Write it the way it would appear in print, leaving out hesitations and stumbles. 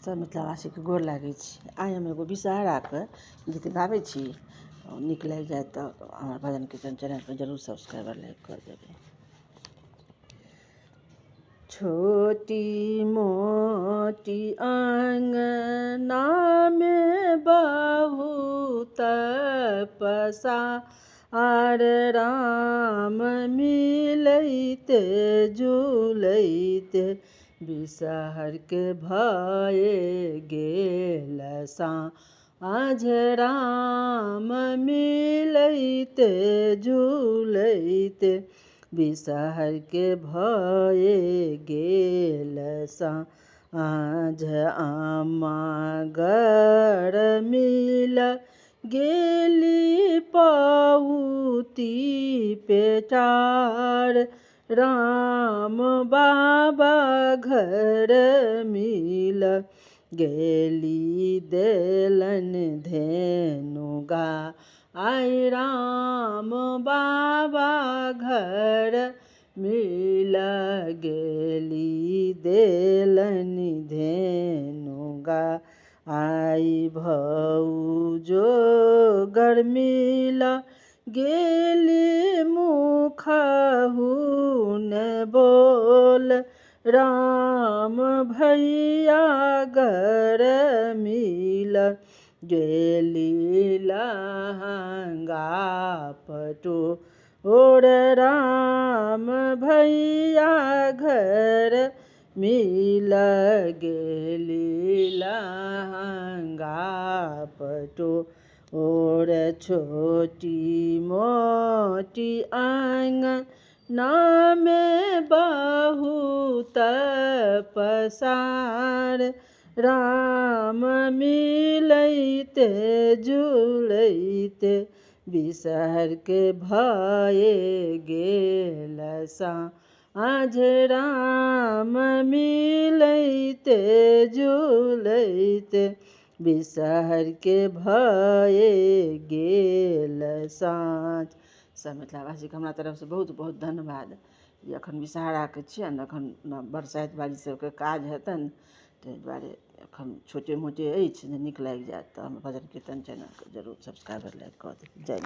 सब मिथिलावासीके गोर लागै छी। आइ हम एगो विषहराके गीत गाबै छी। नीक लागि जाए तऽ हमर भजन कीर्तन चैनलके जरूर सब्सक्राइब लाइक कऽ देबै। छोटी मोटी आँगना में बहुत पसार राम मिलैते जुलैते विषहर के भये गेल साँझ राम मिलैते जुलैते विषहर के भये गेल साँझ आमा गर मिल गेली पउती पेटार राम बाबा घर मिल गेली देलन धेनु गाय राम बाबा घर मिल गेली देलन धेनु गाय भौजो गर मिल गेली मुखहु न बोल राम भैया गर मिल गेली लहंगा पटोर राम भैया घर मिल गेली लहंगा पटोर छोटी मोटी आँगना में बहुत पसार राम मिलैते जुलैते विषहर के भये गेल साँझ राम मिलैते जुलैते विषहर के भये गेल साँझ। सब मिथिलावासीके हमरा तरफसँ बहुत बहुत धन्यवाद। एखन विषहराके छियनि, एखन बरसाइत बाड़ी सबके काज हेतनि, ताहि दुआरे एखन छोटे मोटे अछि। नीक लागि जाएत तऽ हमर भजन कीर्तन चैनलके जरूर सब्सक्राइब लाइक कऽ देबै। जय